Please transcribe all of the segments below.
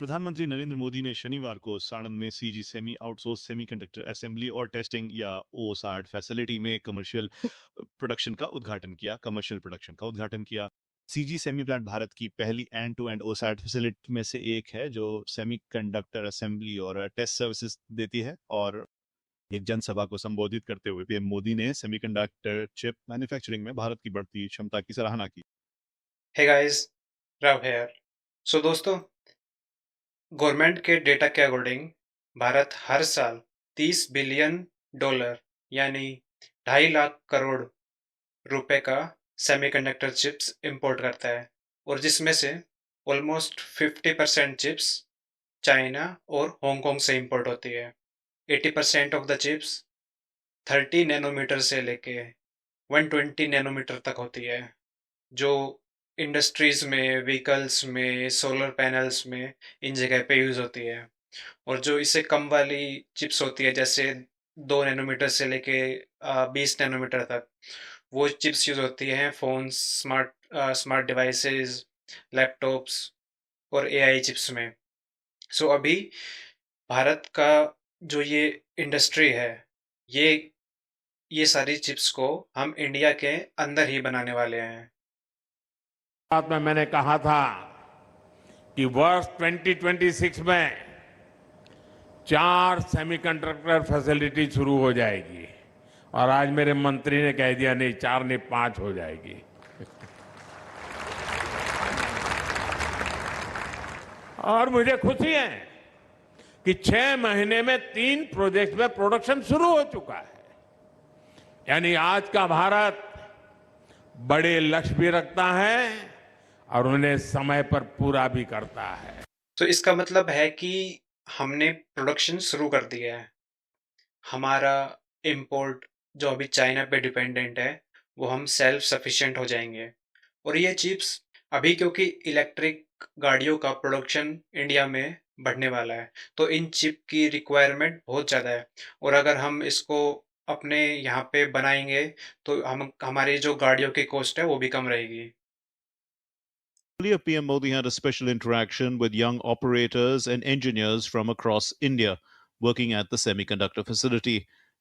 प्रधानमंत्री नरेंद्र मोदी ने शनिवार को साणंद में CG semi outsource semiconductor assembly और टेस्टिंग या ओसाट फैसिलिटी में कमर्शियल प्रोडक्शन का उद्घाटन किया। सीजी सेमी प्लांट भारत की पहली एंड टू एंड ओसाट फैसिलिटी में से एक है जो सेमीकंडक्टर असेंबली और टेस्ट सर्विसेज देती है। और एक जनसभा को संबोधित करते हुए पीएम मोदी ने सेमीकंडक्टर चिप मैन्युफैक्चरिंग में भारत की बढ़ती क्षमता की सराहना की। Hey guys, Rao here. So दोस्तों, गवर्नमेंट के डेटा के अकॉर्डिंग भारत हर साल $30 बिलियन यानी 2.5 लाख करोड़ रुपए का सेमीकंडक्टर चिप्स इंपोर्ट करता है, और जिसमें से ऑलमोस्ट 50% चिप्स चाइना और हांगकांग से इंपोर्ट होती है। 80% ऑफ द चिप्स 30 नैनोमीटर से लेके 120 नैनोमीटर तक होती है, जो इंडस्ट्रीज में, व्हीकल्स में, सोलर पैनल्स में, इन जगह पे यूज़ होती है। और जो इससे कम वाली चिप्स होती है, जैसे 2 नैनोमीटर से लेके 20 नैनोमीटर तक, वो चिप्स यूज़ होती हैं फ़ोन्स, स्मार्ट डिवाइसेस, लैपटॉप्स और एआई चिप्स में। सो अभी भारत का जो ये इंडस्ट्री है, ये ये सारी चिप्स को हम इंडिया के अंदर ही बनाने वाले हैं। बात में मैंने कहा था कि वर्ष 2026 में 4 सेमीकंडक्टर फैसिलिटी शुरू हो जाएगी, और आज मेरे मंत्री ने कह दिया नहीं 4 नहीं 5 हो जाएगी। और मुझे खुशी है कि 6 महीने में 3 प्रोजेक्ट में प्रोडक्शन शुरू हो चुका है। यानी आज का भारत बड़े लक्ष्य भी रखता है और उन्हें समय पर पूरा भी करता है। तो इसका मतलब है कि हमने प्रोडक्शन शुरू कर दिया है। हमारा इंपोर्ट जो अभी चाइना पे डिपेंडेंट है, वो हम सेल्फ सफिशिएंट हो जाएंगे। और ये चिप्स अभी, क्योंकि इलेक्ट्रिक गाड़ियों का प्रोडक्शन इंडिया में बढ़ने वाला है, तो इन चिप की रिक्वायरमेंट बहुत ज़्यादा है। और अगर हम इसको अपने यहाँ पे बनाएंगे, तो हम हमारी जो गाड़ियों की कॉस्ट है वो भी कम रहेगी। Earlier, PM Modi had a special interaction with young operators and engineers from across India working at the semiconductor facility.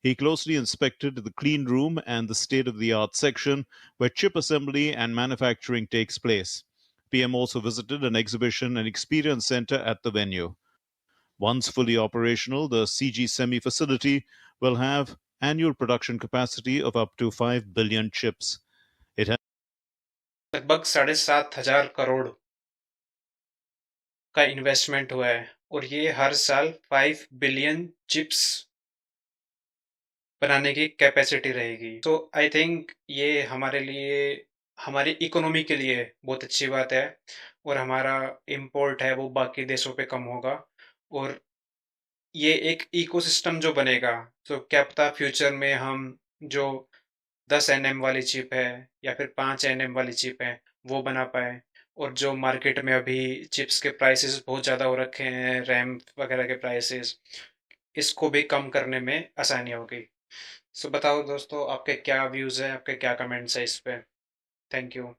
He closely inspected the clean room and the state of the art section where chip assembly and manufacturing takes place. PM also visited an exhibition and experience center at the venue. Once fully operational, the CG Semi facility will have annual production capacity of up to 5 billion chips. It लगभग 7,500 करोड़ का investment हुआ है, और ये हर साल 5 billion chips बनाने की capacity रहेगी। तो आई थिंक ये हमारे लिए, हमारी इकोनॉमी के लिए बहुत अच्छी बात है। और हमारा इंपोर्ट है वो बाकी देशों पे कम होगा, और ये एक इकोसिस्टम जो बनेगा। तो क्या पता फ्यूचर में हम जो 10 nm वाली चिप है या फिर 5 nm वाली चिप है वो बना पाए। और जो मार्केट में अभी चिप्स के प्राइसेस बहुत ज़्यादा हो रखे हैं, रैम वगैरह के प्राइसेस, इसको भी कम करने में आसानी होगी। सो बताओ दोस्तों, आपके क्या व्यूज़ हैं, आपके क्या कमेंट्स हैं इस पे। Thank you.